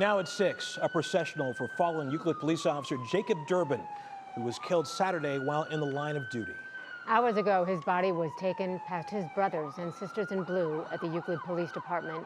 Now at 6, a processional for fallen Euclid police officer Jacob Derbin, who was killed Saturday while in the line of duty. Hours ago, his body was taken past his brothers and sisters in blue at the Euclid Police Department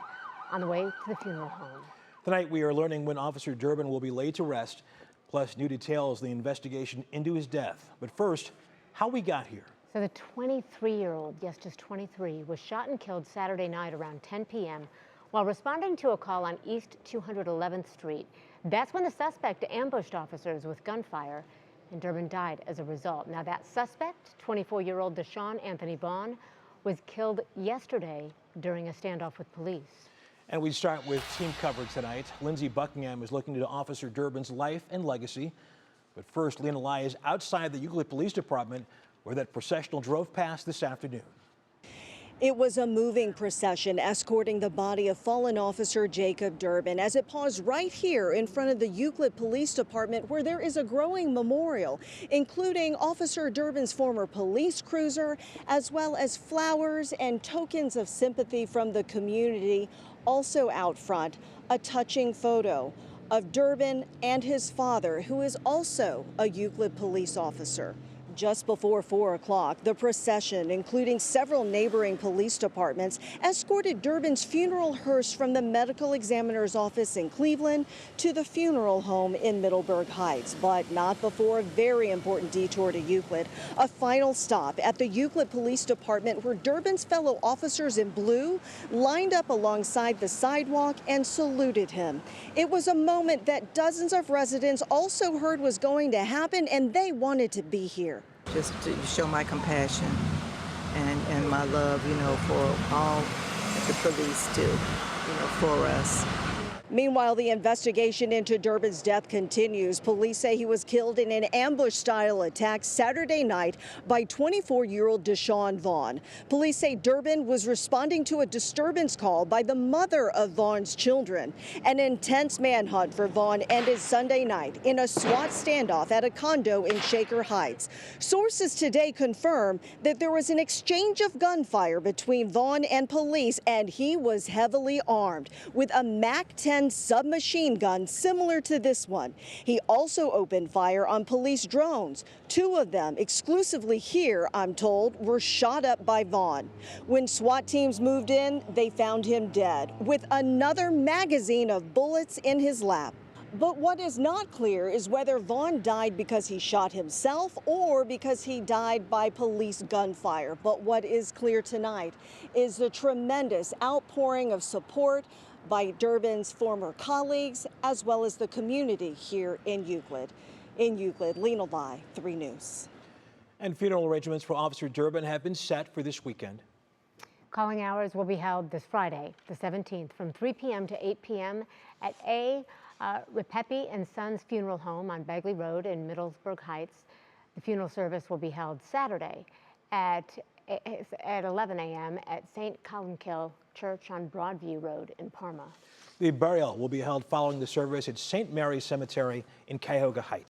on the way to the funeral home. Tonight, we are learning when Officer Derbin will be laid to rest, plus new details of the investigation into his death. But first, how we got here. So the 23-year-old, yes, just 23, was shot and killed Saturday night around 10 p.m. while responding to a call on East 211th Street. That's when the suspect ambushed officers with gunfire, and Derbin died as a result. Now that suspect, 24-year-old Deshaun Anthony Vaughn, was killed yesterday during a standoff with police. And we start with team coverage tonight. Lindsay Buckingham is looking into Officer Derbin's life and legacy. But first, Lena Lai is outside the Euclid Police Department, where that processional drove past this afternoon. It was a moving procession escorting the body of fallen officer Jacob Derbin as it paused right here in front of the Euclid Police Department, where there is a growing memorial, including Officer Derbin's former police cruiser, as well as flowers and tokens of sympathy from the community. Also out front, a touching photo of Derbin and his father, who is also a Euclid police officer. Just before 4 o'clock, the procession, including several neighboring police departments, escorted Derbin's funeral hearse from the medical examiner's office in Cleveland to the funeral home in Middleburg Heights, but not before a very important detour to Euclid, a final stop at the Euclid Police Department, where Derbin's fellow officers in blue lined up alongside the sidewalk and saluted him. It was a moment that dozens of residents also heard was going to happen, and they wanted to be here. Just to show my compassion and my love, for all the police do, for us. Meanwhile, the investigation into Derbin's death continues. Police say he was killed in an ambush-style attack Saturday night by 24-year-old Deshaun Vaughn. Police say Derbin was responding to a disturbance call by the mother of Vaughn's children. An intense manhunt for Vaughn ended Sunday night in a SWAT standoff at a condo in Cuyahoga Heights. Sources today confirm that there was an exchange of gunfire between Vaughn and police, and he was heavily armed with a MAC-10 submachine gun similar to this one. He also opened fire on police drones. Two of them, exclusively here, I'm told, were shot up by Vaughn. When SWAT teams moved in, they found him dead with another magazine of bullets in his lap. But what is not clear is whether Vaughn died because he shot himself or because he died by police gunfire. But what is clear tonight is the tremendous outpouring of support by Derbin's former colleagues, as well as the community here in Euclid. In Euclid, Lena Lai, 3 News. And funeral arrangements for Officer Derbin have been set for this weekend. Calling hours will be held this Friday, the 17th, from 3 p.m. to 8 p.m. at Ripepi Sons Funeral Home on Bagley Road in Middleburg Heights. The funeral service will be held Saturday at 11 a.m. at Columbkille Church on Broadview Road in Parma. The burial will be held following the service at St. Mary's Cemetery in Cuyahoga Heights.